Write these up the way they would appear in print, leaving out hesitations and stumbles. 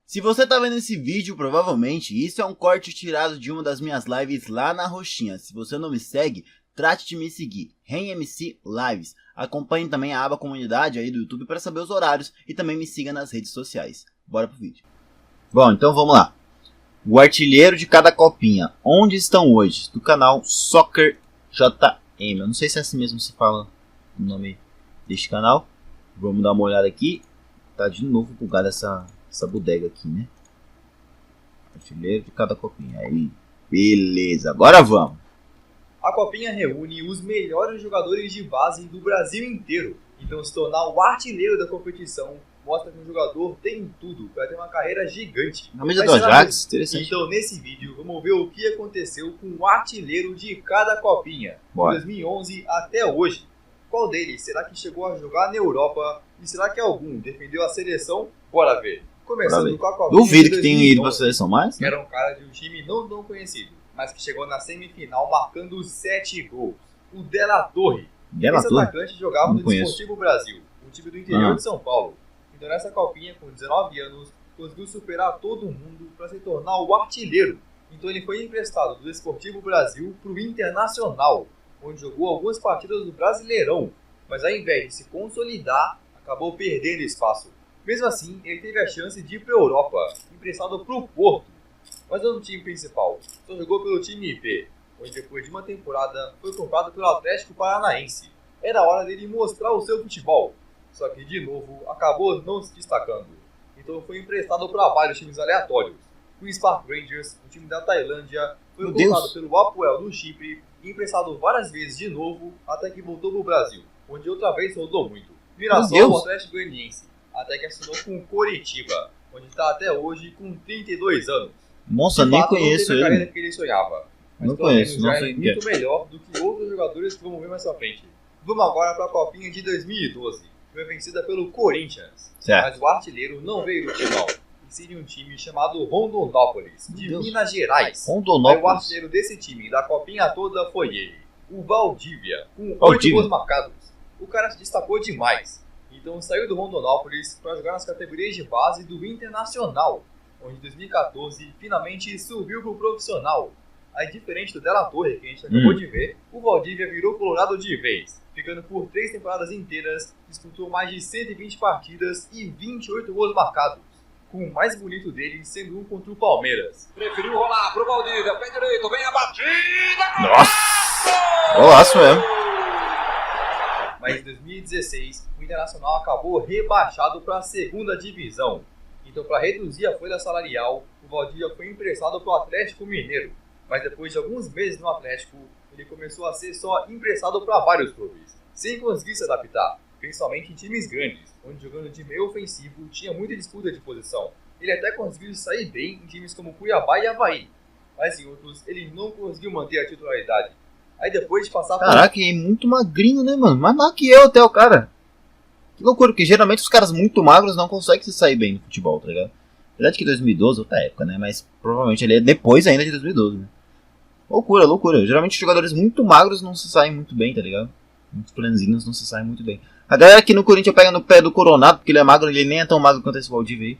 Se você tá vendo esse vídeo, provavelmente isso é um corte tirado de uma das minhas lives lá na Roxinha. Se você não me segue, trate de me seguir, RenMC Lives. Acompanhe também a aba comunidade aí do YouTube para saber os horários e também me siga nas redes sociais. Bora pro vídeo. Bom, então vamos lá. O artilheiro de cada copinha. Onde estão hoje? Do canal Soccer JM. Eu não sei se é assim mesmo se fala o nome deste canal. Vamos dar uma olhada aqui. Tá de novo bugada essa bodega aqui, né? Artilheiro de cada copinha. Aí, beleza. Agora vamos. A copinha reúne os melhores jogadores de base do Brasil inteiro. Então se tornar o artilheiro da competição mostra que um jogador tem tudo para ter uma carreira gigante. Camisa do Ajax, interessante. Então nesse vídeo vamos ver o que aconteceu com o artilheiro de cada copinha. Bora. De 2011 até hoje. Qual deles será que chegou a jogar na Europa? E será que algum defendeu a seleção? Bora ver. Começando com a copinha. Duvido que tenha ido para a seleção mais, né? Era um cara de um time não tão conhecido, mas que chegou na semifinal marcando 7 gols. O De La Torre. Esse atacante jogava no Desportivo Brasil, um time do interior de São Paulo. Então nessa copinha, com 19 anos, conseguiu superar todo mundo para se tornar o artilheiro. Então ele foi emprestado do Desportivo Brasil para o Internacional, onde jogou algumas partidas do Brasileirão, mas ao invés de se consolidar, acabou perdendo espaço. Mesmo assim, ele teve a chance de ir para a Europa, emprestado para o Porto, mas não no time principal, só jogou pelo time B, onde depois de uma temporada foi comprado pelo Atlético Paranaense. Era hora dele mostrar o seu futebol, só que de novo acabou não se destacando. Então foi emprestado para vários times aleatórios. O Spark Rangers, um time da Tailândia, foi comprado pelo Apoel do Chipre e emprestado várias vezes de novo, até que voltou para o Brasil, onde outra vez rodou muito. Mirassol, o Atlético Goianiense, até que assinou com o Coritiba, onde está até hoje com 32 anos. Nossa, nem conheço ele. A carreira que ele sonhava, mas não conheço, não já sei é muito melhor do que outros jogadores que vamos ver mais pra frente. Vamos agora para a Copinha de 2012, que foi vencida pelo Corinthians. Certo. Mas o artilheiro não veio do Timão, e sim de um time chamado Rondonópolis, de Minas Gerais. Rondonópolis. Aí o artilheiro desse time, da Copinha toda, foi ele, o Valdívia, com 8 gols marcados. O cara se destacou demais. Então saiu do Rondonópolis para jogar nas categorias de base do Internacional, onde em 2014 finalmente subiu para o profissional. Aí, diferente do De La Torre, que a gente acabou de ver, o Valdívia virou colorado de vez, ficando por 3 temporadas inteiras, disputou mais de 120 partidas e 28 gols marcados, com o mais bonito dele sendo um contra o Palmeiras. Preferiu rolar pro Valdívia, pé direito, vem a batida! Nossa! Golaço mesmo. Mas em 2016, o Internacional acabou rebaixado para a segunda divisão. Então, para reduzir a folha salarial, o Valdívia foi emprestado para o Atlético Mineiro. Mas depois de alguns meses no Atlético, ele começou a ser só emprestado para vários clubes, sem conseguir se adaptar, principalmente em times grandes, onde jogando de meio ofensivo tinha muita disputa de posição. Ele até conseguiu sair bem em times como Cuiabá e Avaí, mas em outros ele não conseguiu manter a titularidade. Aí depois de passar por... Caraca, é muito magrinho, né, mano? Mais magro que eu até o cara. Que loucura, porque geralmente os caras muito magros não conseguem se sair bem no futebol, tá ligado? Verdade que 2012 é outra época, né? Mas provavelmente ele é depois ainda de 2012, né? Loucura, loucura. Geralmente jogadores muito magros não se saem muito bem, tá ligado? Muitos franzinos não se saem muito bem. A galera aqui no Corinthians pega no pé do Coronado, porque ele é magro, ele nem é tão magro quanto esse Valdívia aí.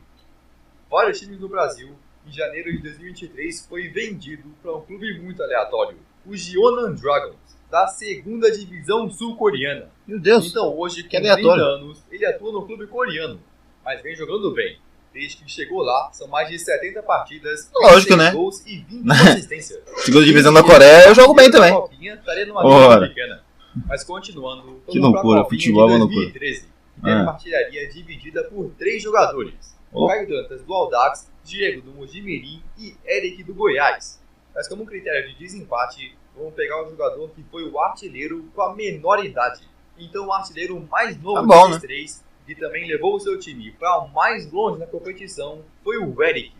Vários times do Brasil, em janeiro de 2023, foi vendido para um clube muito aleatório, o Jeonam Dragons, da segunda divisão sul-coreana. Meu Deus! Então hoje, com 30 anos, ele atua no clube coreano, mas vem jogando bem. Desde que chegou lá, são mais de 70 partidas, lógico, né? gols e 20 assistências. Segunda divisão da Coreia, eu jogo bem também. Estaria numa liga pequena. Mas continuando, que loucura, futebol é 2013, que teve uma artilharia dividida por 3 jogadores. Caio Dantas do Audax, Diego do Mojimirim e Eric do Goiás. Mas como critério de desempate, vamos pegar o jogador que foi o artilheiro com a menor idade. Então o artilheiro mais novo desses 3, que também levou o seu time para o mais longe na competição, foi o Eric.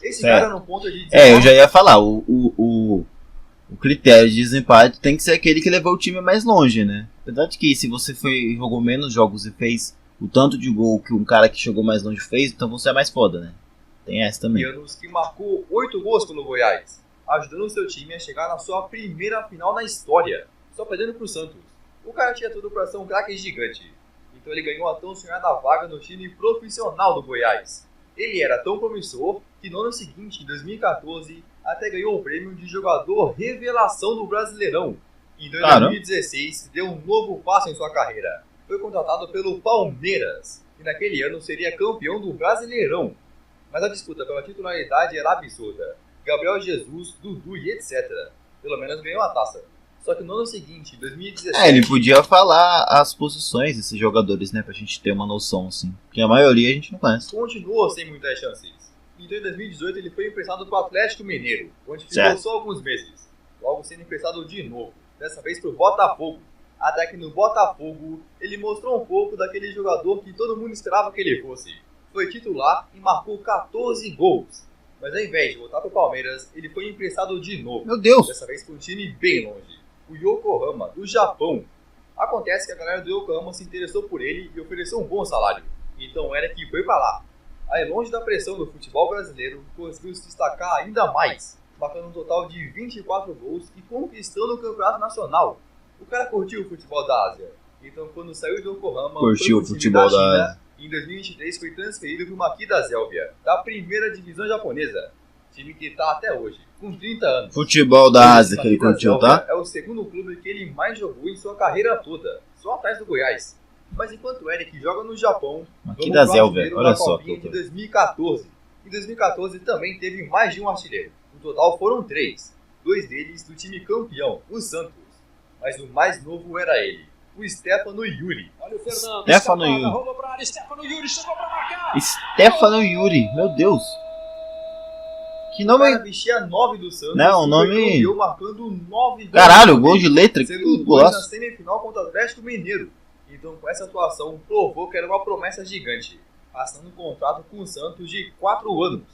Esse cara no ponto de desempate... eu já ia falar, o critério de desempate tem que ser aquele que levou o time mais longe, né? Apesar de que se você jogou menos jogos e fez o tanto de gol que um cara que chegou mais longe fez, então você é mais foda, né? Tem essa também. Anos que marcou 8 gols pelo Goiás, ajudando o seu time a chegar na sua primeira final na história, só perdendo pro Santos. O cara tinha tudo para ser um craque gigante, então ele ganhou a tão sonhada vaga no time profissional do Goiás. Ele era tão promissor que no ano seguinte, em 2014, até ganhou o prêmio de jogador revelação do Brasileirão. Então, em 2016, deu um novo passo em sua carreira. Foi contratado pelo Palmeiras e naquele ano seria campeão do Brasileirão. Mas a disputa pela titularidade era absurda. Gabriel Jesus, Dudu e etc. Pelo menos ganhou a taça. Só que no ano seguinte, em 2017... ele podia falar as posições desses jogadores, né? Pra gente ter uma noção, assim. Porque a maioria a gente não conhece. Continuou sem muitas chances. Então, em 2018, ele foi emprestado para o Atlético Mineiro, onde ficou só alguns meses. Logo sendo emprestado de novo, dessa vez para o Botafogo. Até que no Botafogo, ele mostrou um pouco daquele jogador que todo mundo esperava que ele fosse. Foi titular e marcou 14 gols. Mas ao invés de voltar para o Palmeiras, ele foi emprestado de novo. Meu Deus! Dessa vez para um time bem longe. O Yokohama, do Japão. Acontece que a galera do Yokohama se interessou por ele e ofereceu um bom salário. Então era que foi para lá. Aí, longe da pressão do futebol brasileiro, conseguiu se destacar ainda mais, marcando um total de 24 gols e conquistando o campeonato nacional. O cara curtiu o futebol da Ásia. Então, quando saiu do Yokohama, curtiu o futebol da Ásia. E em 2023 foi transferido para o Makita Zelvia, da primeira divisão japonesa. Time que está até hoje, com 30 anos. Futebol da Ásia que ele curtiu, tá? É o segundo clube que ele mais jogou em sua carreira toda, só atrás do Goiás. Mas enquanto o Eric joga no Japão, aqui da Zelvia, olha só. De 2014. Em 2014 também teve mais de um artilheiro. No total foram 3. 2 deles do time campeão, o Santos. Mas o mais novo era ele, o Stefano Yuri. Olha o Fernando. Stefano Yuri. Rolou pra área, Stefano Yuri chegou pra marcar. Stefano Yuri, meu Deus. Que nome? O cara vestia 9 do Santos. Não, o nome... marcando 9 gols. Caralho, gol de letra. Sendo 2 na semifinal contra o Atlético Mineiro. Então, com essa atuação, provou que era uma promessa gigante, assinando um contrato com o Santos de 4 anos.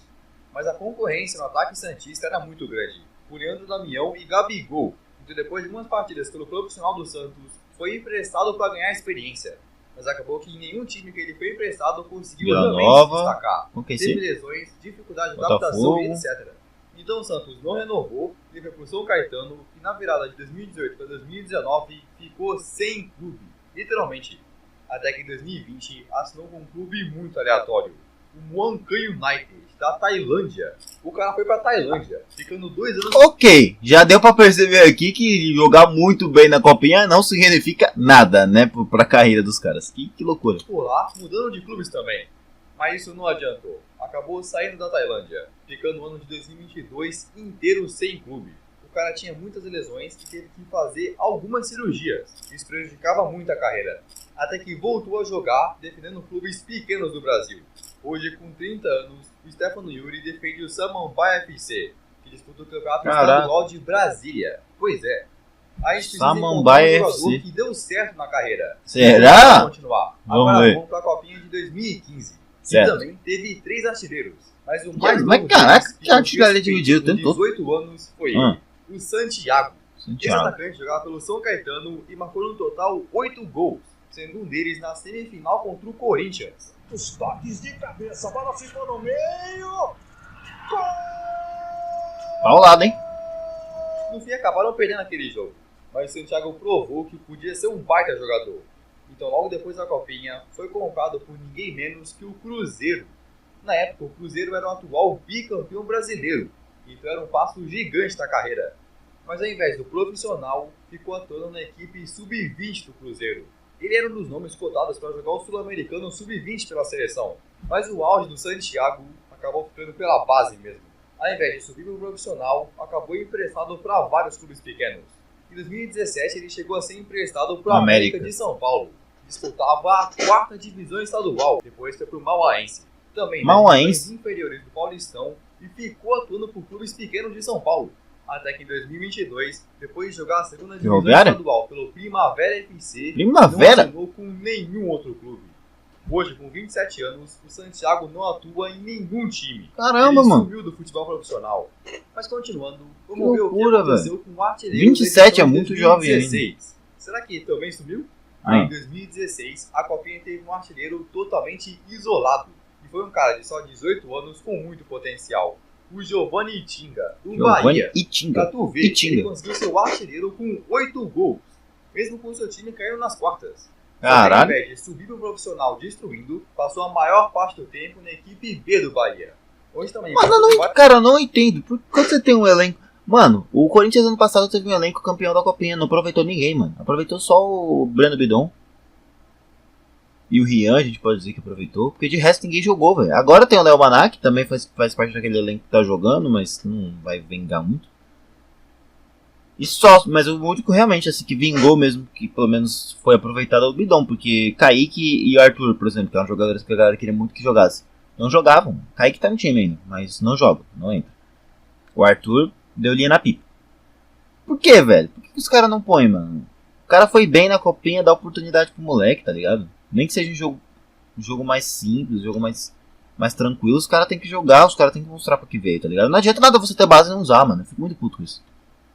Mas a concorrência no ataque santista era muito grande, por Leandro Damião e Gabigol. Então, depois de algumas partidas pelo profissional do Santos, foi emprestado para ganhar experiência. Mas acabou que em nenhum time que ele foi emprestado conseguiu realmente se destacar. Teve lesões, dificuldade de adaptação e etc. Então o Santos não renovou, ele foi para o São Caetano e na virada de 2018 para 2019 ficou sem clube. Literalmente, até que em 2020 assinou com um clube muito aleatório, o Muangkan United, da Tailândia. O cara foi pra Tailândia, ficando 2 anos... Ok, já deu pra perceber aqui que jogar muito bem na copinha não significa nada, né, pra carreira dos caras. Que loucura. Por lá, mudando de clubes também. Mas isso não adiantou. Acabou saindo da Tailândia, ficando o ano de 2022 inteiro sem clube. O cara tinha muitas lesões e teve que fazer algumas cirurgias. Isso prejudicava muito a carreira. Até que voltou a jogar defendendo clubes pequenos do Brasil. Hoje, com 30 anos, o Stefano Yuri defende o Samambaia FC, que disputa o campeonato estadual de Brasília. Pois é. A gente precisa encontrar um jogador que deu certo na carreira. Será? Vamos continuar. Agora vamos para a Copinha de 2015. Certo. E também teve 3 artilheiros. Mas o mais novo deles, que artilharia dividido o tempo todo. 18 anos, foi ele. O Santiago. Esse atacante jogava pelo São Caetano e marcou no total 8 gols, sendo um deles na semifinal contra o Corinthians. Os toques de cabeça, a bola ficou no meio. Gol! Paulado, hein? No fim, acabaram perdendo aquele jogo, mas o Santiago provou que podia ser um baita jogador. Então, logo depois da Copinha, foi comprado por ninguém menos que o Cruzeiro. Na época, o Cruzeiro era o atual bicampeão brasileiro, então era um passo gigante na carreira. Mas ao invés do profissional, ficou atuando na equipe sub-20 do Cruzeiro. Ele era um dos nomes cotados para jogar o Sul-Americano sub-20 pela seleção, mas o auge do Santiago acabou ficando pela base mesmo. Ao invés de subir para o profissional, acabou emprestado para vários clubes pequenos. Em 2017 ele chegou a ser emprestado para o América de São Paulo. Disputava a 4ª divisão estadual, depois foi para o Mauaense. Também nas divisões inferiores do Paulistão e ficou atuando por clubes pequenos de São Paulo. Até que em 2022, depois de jogar a 2ª divisão estadual pelo Primavera FC, não assinou com nenhum outro clube. Hoje, com 27 anos, o Santiago não atua em nenhum time. Caramba, ele mano. subiu do futebol profissional. Mas continuando, vamos ver o que aconteceu com o artilheiro 27 é muito jovem ainda. Será que também subiu? Em 2016, a Copinha teve um artilheiro totalmente isolado. E foi um cara de só 18 anos com muito potencial. O Giovanni Itinga, do Bahia. Pra tu ver, ele conseguiu ser o artilheiro com 8 gols, mesmo com seu time caindo nas quartas. Caralho. Ao invés de subir pro profissional destruindo, passou a maior parte do tempo na equipe B do Bahia. Hoje também. Mano, cara, eu não entendo. Por que você tem um elenco... Mano, o Corinthians ano passado teve um elenco campeão da Copinha, não aproveitou ninguém, mano. Aproveitou só o Breno Bidon. E o Rian, a gente pode dizer que aproveitou, porque de resto ninguém jogou, velho. Agora tem o Léo Maná, que também faz parte daquele elenco que tá jogando, mas não vai vingar muito. E só, mas o único realmente assim que vingou mesmo, que pelo menos foi aproveitado é o Bidon, porque Kaique e o Arthur, por exemplo, que eram jogadores que a galera queria muito que jogasse, não jogavam. Kaique tá no time ainda, mas não joga, não entra. O Arthur deu linha na pipa. Por que, velho? Por que os caras não põem, mano? O cara foi bem na copinha, dá oportunidade pro moleque, tá ligado? Nem que seja um jogo mais simples, um jogo mais tranquilo, os caras tem que jogar, os caras tem que mostrar pra que veio, tá ligado? Não adianta nada você ter base e não usar, mano. Eu fico muito puto com isso.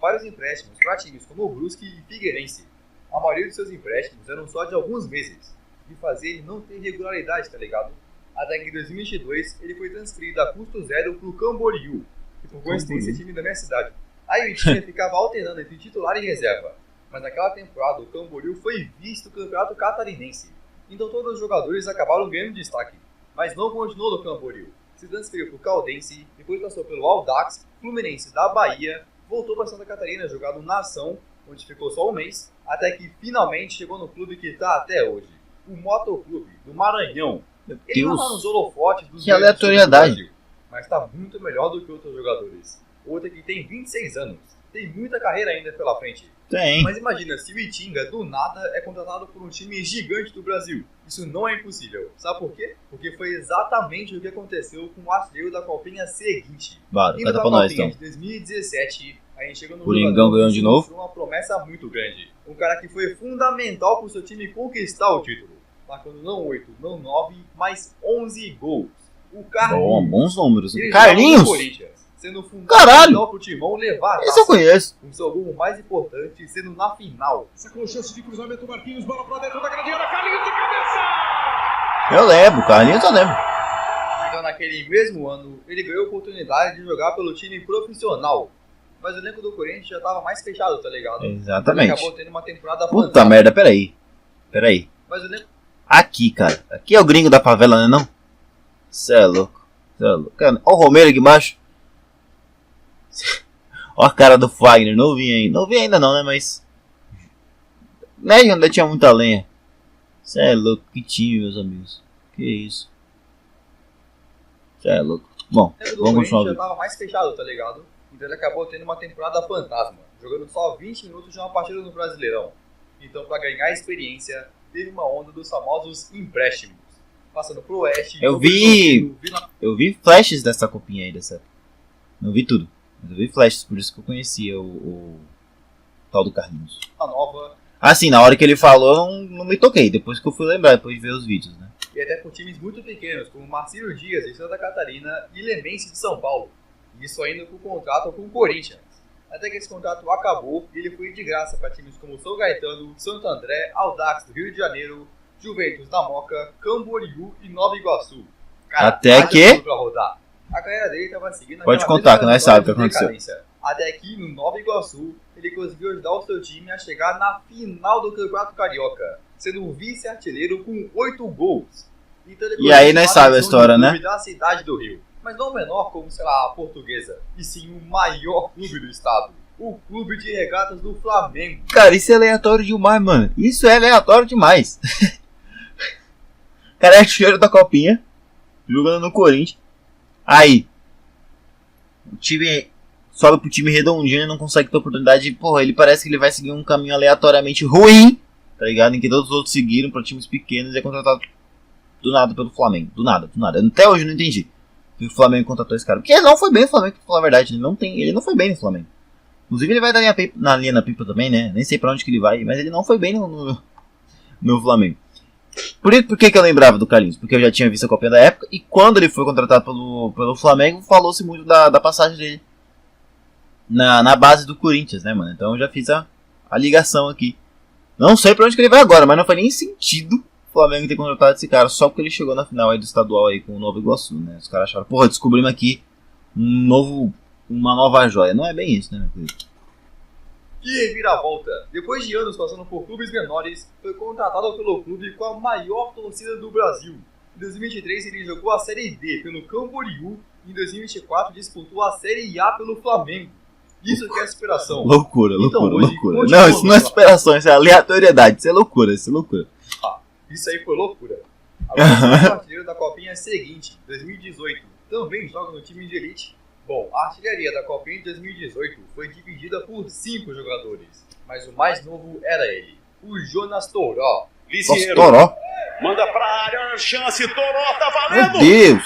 Vários empréstimos para times como o Brusque e Figueirense. A maioria dos seus empréstimos eram só de alguns meses, e fazer ele não ter regularidade, tá ligado? Até que em 2022 ele foi transferido a custo zero pro Camboriú, que por coincidência é time da minha cidade. Aí o time ficava alternando entre titular e reserva, mas naquela temporada o Camboriú foi visto no Campeonato Catarinense, então todos os jogadores acabaram ganhando destaque, mas não continuou no Camboriú. Se transferiu pro Caldense, depois passou pelo Audax, Fluminense da Bahia, voltou para Santa Catarina, jogado na Ação, onde ficou só um mês, até que finalmente chegou no clube que está até hoje, o Motoclube do Maranhão. Ele não tá nos holofotes dos que aleatoriedade. Brasil, mas está muito melhor do que outros jogadores. Outro que tem 26 anos, tem muita carreira ainda pela frente. Tem. Mas imagina se o Itinga do nada é contratado por um time gigante do Brasil. Isso não é impossível. Sabe por quê? Porque foi exatamente o que aconteceu com o artilheiro da Copinha seguinte. Claro, indo da pra nós, Copinha então. de 2017, a gente chegou no Coringão ganhando de novo. Uma promessa muito grande. Um cara que foi fundamental para o seu time conquistar o título. Marcando não 8, não 9, mas 11 gols. O Carlinhos. Bons números. Ele Carlinhos? joga no Corinthians, sendo fundamental pro Timão levar a Esse eu taça. conheço. O seu gol mais importante sendo na final. Essa com chance de cruzamento, Marquinhos, bola pra dentro da grande área, Carlinhos de cabeça! Eu lembro, Carlinhos eu lembro. Então naquele mesmo ano, ele ganhou a oportunidade de jogar pelo time profissional. Mas o elenco do Corinthians já tava mais fechado, tá ligado? Exatamente. Ele acabou tendo uma temporada Puta fantástica. merda, peraí. Mas o elenco... Aqui, cara. Aqui é o gringo da favela, né não? Cê é louco. Cara, ó o Romero aqui embaixo. Ó a cara do Fagner, não vi ainda. Não vi ainda não, né, mas... Né, ainda tinha muita lenha. Cê é louco, que time, meus amigos. Que isso. Cê é louco. Bom, vamos continuar. O já tava mais fechado, tá ligado? Então ele acabou tendo uma temporada fantasma, jogando só 20 minutos de uma partida no Brasileirão. Então, pra ganhar experiência, teve uma onda dos famosos empréstimos. Passando pro Oeste... Eu vi flashes dessa copinha aí, dessa... Não vi tudo, mas eu vi flashes, por isso que eu conhecia o tal do Carlinhos. A nova... Assim, na hora que ele falou, não me toquei, depois que eu fui lembrar, depois de ver os vídeos, né? E até com times muito pequenos, como Marcílio Dias, de Santa Catarina, e Lemense de São Paulo. Isso ainda com o contrato com o Corinthians. Até que esse contrato acabou e ele foi de graça para times como São Gaetano, Santo André, Audax do Rio de Janeiro, Juventus da Moca, Camboriú e Nova Iguaçu. Cara, até que... Pra rodar. A carreira dele estava seguindo... Pode contar, que nós sabemos o que aconteceu. Até que no Nova Iguaçu ele conseguiu ajudar o seu time a chegar na final do Campeonato Carioca, sendo um vice-artilheiro com 8 gols. Então, e aí nós sabemos a história, né? Da cidade do Rio. Mas não menor como, sei lá, a Portuguesa, e sim o maior clube do estado, o Clube de Regatas do Flamengo. Cara, isso é aleatório demais, mano. Isso é aleatório demais. O cara é artilheiro da Copinha, jogando no Corinthians. Aí, o time sobe pro time redondinho e não consegue ter oportunidade. Porra, ele parece que ele vai seguir um caminho aleatoriamente ruim, tá ligado? Em que todos os outros seguiram pra times pequenos e é contratado do nada pelo Flamengo. Do nada. Até hoje eu não entendi. Que o Flamengo contratou esse cara. Porque ele não foi bem no Flamengo, pra falar a verdade. Ele não foi bem no Flamengo. Inclusive ele vai dar na linha na pipa também, né? Nem sei pra onde que ele vai, mas ele não foi bem no Flamengo. Por que eu lembrava do Carlinhos? Porque eu já tinha visto a Copinha da época. E quando ele foi contratado pelo Flamengo, falou-se muito da passagem dele na base do Corinthians, né, mano? Então eu já fiz a ligação aqui. Não sei pra onde que ele vai agora, mas não faz nem sentido o Flamengo ter contratado esse cara só porque ele chegou na final aí do estadual aí com o Nova Iguaçu, né? Os caras acharam, porra, descobrimos aqui uma nova joia. Não é bem isso, né, meu querido? Que reviravolta! Depois de anos passando por clubes menores, foi contratado pelo clube com a maior torcida do Brasil. Em 2023 ele jogou a Série D pelo Camboriú e em 2024 disputou a Série A pelo Flamengo. Isso que é superação. Loucura. Então, Loucura. Não, isso não é superação, isso é aleatoriedade, isso é loucura. Isso aí foi loucura. Agora o artilheiro da Copinha seguinte, 2018, também joga no time de elite. Bom, a artilharia da Copinha de 2018 foi dividida por 5 jogadores, mas o mais novo era ele, o Jonas Toró. Nossa, Toró? Manda pra área, chance, Toró, tá valendo! Meu Deus!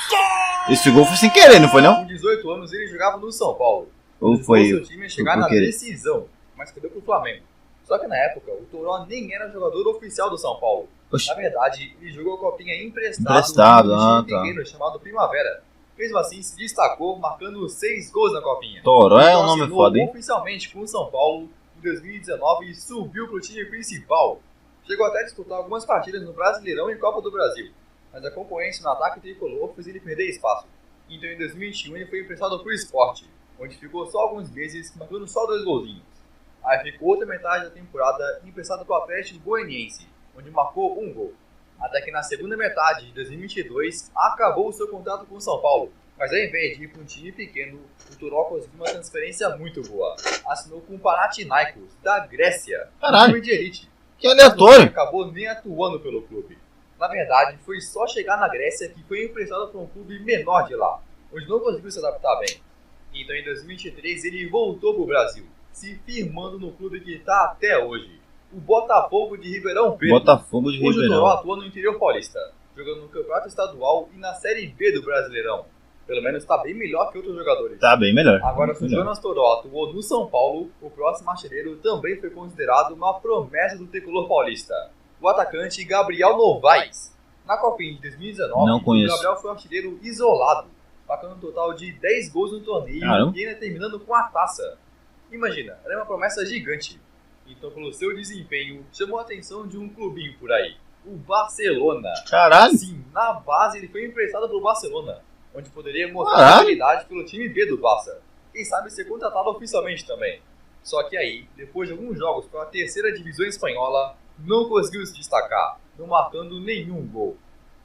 Esse gol foi sem querer, não foi não? Com 18 anos ele jogava no São Paulo. Ou foi seu time a chegar na decisão, mas perdeu pro Flamengo. Só que na época, o Toró nem era jogador oficial do São Paulo. Oxi. Na verdade, ele jogou a Copinha emprestado no time pequeno chamado Primavera. Mesmo assim, se destacou, marcando 6 gols na Copinha. Toró é um nome foda, hein? Oficialmente com o São Paulo, em 2019, e subiu pro time principal. Chegou até a disputar algumas partidas no Brasileirão e Copa do Brasil, mas a concorrência no ataque tricolor fez ele perder espaço. Então em 2021 ele foi emprestado pro Sport, onde ficou só alguns meses, marcando só 2 golzinhos. Aí ficou outra metade da temporada emprestado pro Atlético Goianiense, onde marcou 1 gol. Até que na segunda metade de 2022 acabou o seu contrato com o São Paulo. Mas ao invés de ir para um time pequeno, o Toró conseguiu uma transferência muito boa. Assinou com o Panathinaikos, da Grécia, um time de elite. Que aleatório! Acabou nem atuando pelo clube. Na verdade, foi só chegar na Grécia que foi emprestado para um clube menor de lá, onde não conseguiu se adaptar bem. Então em 2023 ele voltou para o Brasil, se firmando no clube que está até hoje, o Botafogo de Ribeirão Preto. Hoje o Toró atua no interior paulista, jogando no Campeonato Estadual e na Série B do Brasileirão. Pelo menos está bem melhor que outros jogadores. Tá bem melhor. Agora, se o Jonas Toró atuou no São Paulo, o próximo artilheiro também foi considerado uma promessa do tricolor paulista, o atacante Gabriel Novaes. Na Copinha de 2019, o Gabriel foi um artilheiro isolado, marcando um total de 10 gols no torneio e ainda terminando com a taça. Imagina, era uma promessa gigante. Então, pelo seu desempenho, chamou a atenção de um clubinho por aí, o Barcelona. Caralho! Sim, na base ele foi emprestado pro Barcelona, onde poderia mostrar habilidade pelo time B do Barça. Quem sabe ser contratado oficialmente também. Só que aí, depois de alguns jogos pela terceira divisão espanhola, não conseguiu se destacar, não marcando nenhum gol.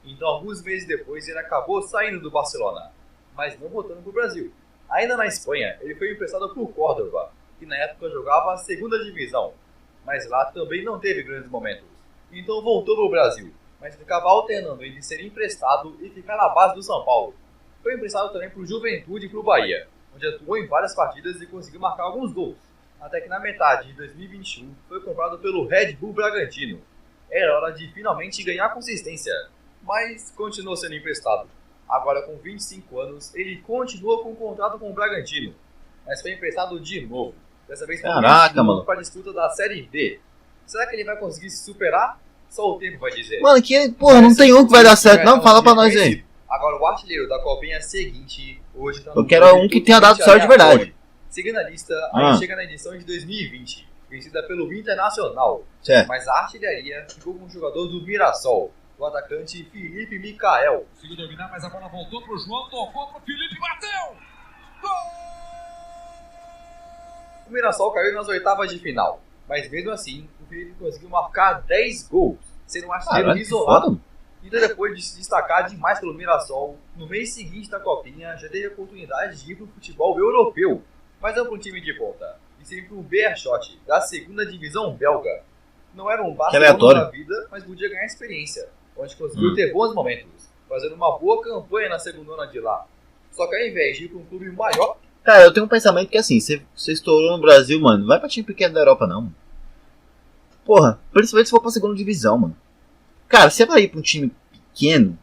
Então, alguns meses depois, ele acabou saindo do Barcelona, mas não voltando pro Brasil. Ainda na Espanha, ele foi emprestado pro Córdoba, que na época jogava a segunda divisão, mas lá também não teve grandes momentos. Então voltou pro Brasil, mas ficava alternando entre ser emprestado e ficar na base do São Paulo. Foi emprestado também pro Juventude e pro Bahia, onde atuou em várias partidas e conseguiu marcar alguns gols. Até que na metade de 2021 foi comprado pelo Red Bull Bragantino. Era hora de finalmente ganhar consistência, mas continuou sendo emprestado. Agora com 25 anos, ele continua com um contrato com o Bragantino, mas foi emprestado de novo. Dessa vez para a disputa da Série D. Será que ele vai conseguir se superar? Só o tempo vai dizer. Mano, que porra, não tem um que vai dar certo, não? Fala pra nós aí. Agora, o artilheiro da Copinha seguinte, hoje tá no... Eu quero um que tenha dado certo de verdade. Seguindo a lista, aí chega na edição de 2020, vencida pelo Internacional. Certo. Mas a artilharia ficou com o jogador do Mirassol, o atacante Felipe Micael. Conseguiu dominar, mas a bola voltou pro João, tocou pro Felipe, bateu! Gol! O Mirassol caiu nas oitavas de final, mas mesmo assim, o Felipe conseguiu marcar 10 gols, sendo um artilheiro isolado. Então, depois de se destacar demais pelo Mirassol, no mês seguinte da Copinha, já teve a oportunidade de ir para o futebol europeu, mas não para um time de ponta, e sim para o Beerschot, da segunda divisão belga. Não era um Barcelona da vida, mas podia ganhar experiência, onde conseguiu ter bons momentos, fazendo uma boa campanha na segundona de lá. Só que ao invés de ir para um clube maior... Cara, eu tenho um pensamento que assim, você estourou no Brasil, mano, não vai pra time pequeno da Europa, não. Porra, principalmente se for pra segunda divisão, mano. Cara, você vai ir pra um time pequeno,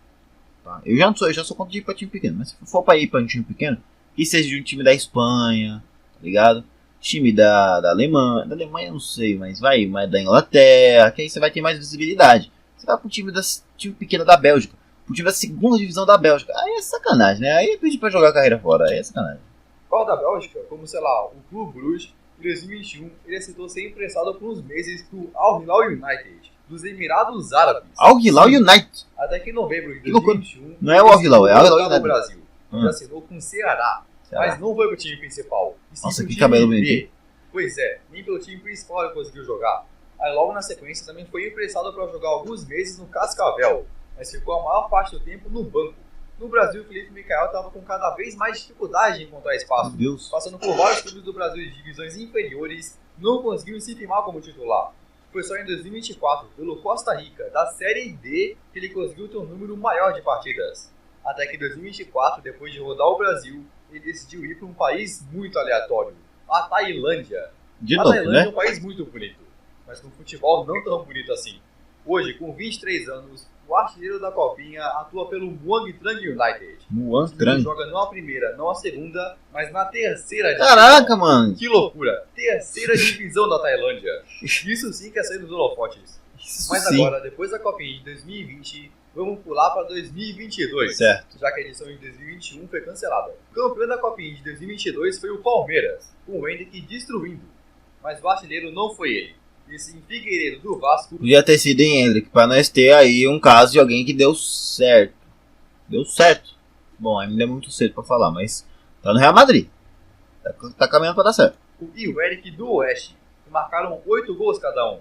tá? Eu já sou contra de ir pra time pequeno, mas se for pra ir pra um time pequeno, que seja de um time da Espanha, tá ligado? Time da Alemanha, eu não sei, mas vai, mas da Inglaterra, que aí você vai ter mais visibilidade. Você vai pra um time pequeno da Bélgica, pro time da segunda divisão da Bélgica, aí é sacanagem, né? Aí é pedir pra jogar a carreira fora, aí é sacanagem. Fora da Bélgica, como sei lá, o Clube Bruges, em 2021 ele aceitou ser emprestado por uns meses pro Al Hilal United, dos Emirados Árabes. Al Hilal United? Até que em novembro de 2021, não é o Al Hilal, é o Al Hilal United. No Brasil, onde assinou com o Ceará, mas não foi pro time principal. Nossa, que cabelo bonito. Pois é, nem pelo time principal ele conseguiu jogar. Aí logo na sequência também foi emprestado para jogar alguns meses no Cascavel, mas ficou a maior parte do tempo no banco. No Brasil, o Felipe Michael estava com cada vez mais dificuldade em encontrar espaço, passando por vários clubes do Brasil de divisões inferiores, não conseguiu se firmar como titular. Foi só em 2024, pelo Costa Rica, da Série D, que ele conseguiu ter um número maior de partidas. Até que em 2024, depois de rodar o Brasil, ele decidiu ir para um país muito aleatório, a Tailândia. Tailândia é um país muito bonito, mas com futebol não tão bonito assim. Hoje, com 23 anos, o artilheiro da Copinha atua pelo Muang Trang United. Muang Trang? Joga não a primeira, não a segunda, mas na terceira divisão. Caraca, mano! Que loucura! Terceira divisão da Tailândia. Isso sim que é sair dos holofotes. Mas agora, depois da Copinha de 2020, vamos pular para 2022. Certo. Já que a edição de 2021 foi cancelada. O campeão da Copinha de 2022 foi o Palmeiras, com o Hendrick destruindo. Mas o artilheiro não foi ele. Esse Figueiredo do Vasco. Podia ter sido em Hendrick, pra nós ter aí um caso de alguém que deu certo. Deu certo. Bom, ainda é muito cedo pra falar, mas tá no Real Madrid. Tá caminhando pra dar certo. E o Eric do Oeste, que marcaram 8 gols cada um.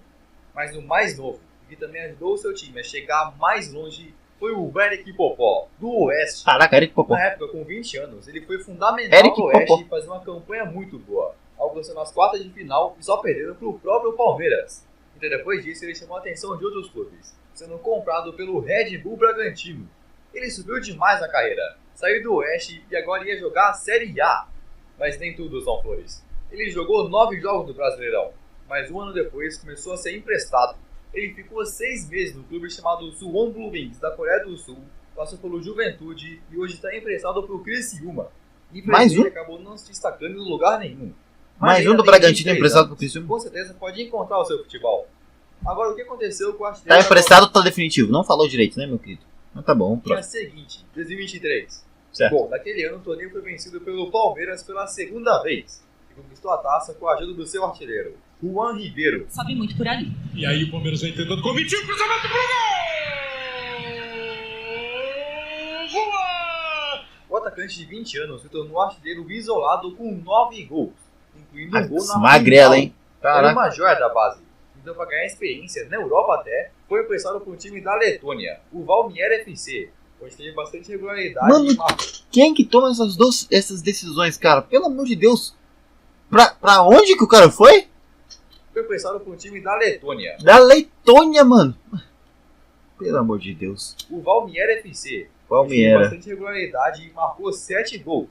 Mas o mais novo, que também ajudou o seu time a chegar mais longe, foi o Eric Popó, do Oeste. Caraca, Eric Popó. Na época, com 20 anos, ele foi fundamental no Oeste e fazia uma campanha muito boa, alcançando as quartas de final e só perdendo para o próprio Palmeiras. Então depois disso ele chamou a atenção de outros clubes, sendo comprado pelo Red Bull Bragantino. Ele subiu demais na carreira, saiu do Oeste e agora ia jogar a Série A. Mas nem tudo são flores. Ele jogou 9 jogos do Brasileirão, mas um ano depois começou a ser emprestado. Ele ficou 6 meses no clube chamado Suwon Blue Wings da Coreia do Sul, passou pelo Juventude e hoje está emprestado para o Criciúma. Mais um? Acabou não se destacando em lugar nenhum. Mais um do Bragantino emprestado pro Criciúma. Com certeza pode encontrar o seu futebol. Agora, o que aconteceu com o artilheiro... Tá emprestado ou tá definitivo? Não falou direito, né, meu querido? Mas tá bom, próximo. Dia seguinte, 2023. Certo. Bom, naquele ano o torneio foi vencido pelo Palmeiras pela segunda vez. E conquistou a taça com a ajuda do seu artilheiro, Juan Ribeiro. Sabe muito por ali. E aí o Palmeiras vem tentando convertir o cruzamento pro gol! Juan! O atacante de 20 anos se tornou artilheiro isolado com 9 gols. Incluindo um gol na magrela, hein? Era uma joia da base. Então, para ganhar experiência, na Europa até, foi emprestado para um time da Letônia, o Valmiera FC, onde teve bastante regularidade. Mano, quem que toma essas decisões, cara? Pelo amor de Deus. Pra onde que o cara foi? Foi emprestado para um time da Letônia. Da Letônia, mano. Pelo amor de Deus. O Valmiera FC. Valmiera. Teve bastante regularidade e marcou 7 gols.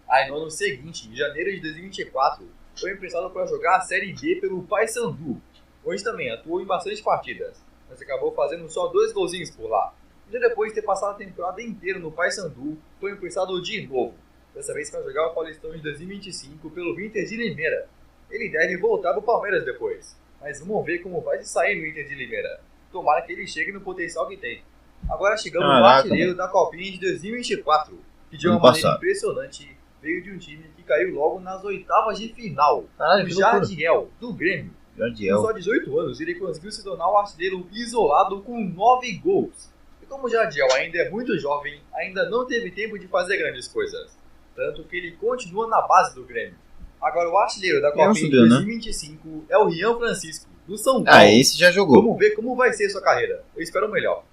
Aí no ano seguinte, em janeiro de 2024, foi emprestado para jogar a Série B pelo Paysandu, onde também atuou em bastante partidas, mas acabou fazendo só 2 golzinhos por lá. E depois de ter passado a temporada inteira no Paysandu, foi emprestado de novo, dessa vez para jogar o Paulistão de 2025 pelo Inter de Limeira. Ele deve voltar para o Palmeiras depois, mas vamos ver como vai se sair no Inter de Limeira. Tomara que ele chegue no potencial que tem. Agora chegamos no artilheiro da Copinha de 2024, que de uma maneira impressionante veio de um time que caiu logo nas oitavas de final, o Jardiel, do Grêmio. Com só 18 anos, ele conseguiu se tornar um artilheiro isolado com 9 gols. E como o Jardiel ainda é muito jovem, ainda não teve tempo de fazer grandes coisas. Tanto que ele continua na base do Grêmio. Agora o artilheiro da Copinha de 2025 é o Rian Francisco, do São Paulo. Esse já jogou. Vamos ver como vai ser sua carreira. Eu espero o melhor.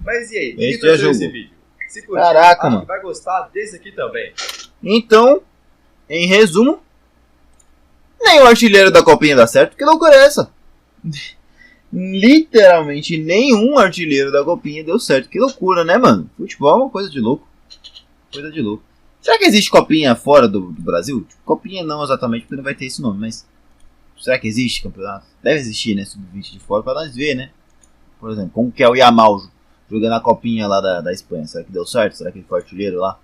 Mas e aí, esse já jogou. Esse vídeo? Se curtiu, caraca, acho que vai gostar desse aqui também. Então, em resumo, nem o artilheiro da Copinha dá certo. Que loucura é essa? Literalmente nenhum artilheiro da Copinha deu certo. Que loucura, né, mano? Futebol é uma coisa de louco. Coisa de louco. Será que existe Copinha fora do Brasil? Copinha não exatamente, porque não vai ter esse nome, mas... Será que existe campeonato? Deve existir, né? Sub-20 de fora pra nós ver, né? Por exemplo, como que é o Yamal jogando a Copinha lá da Espanha? Será que deu certo? Será que ele foi artilheiro lá?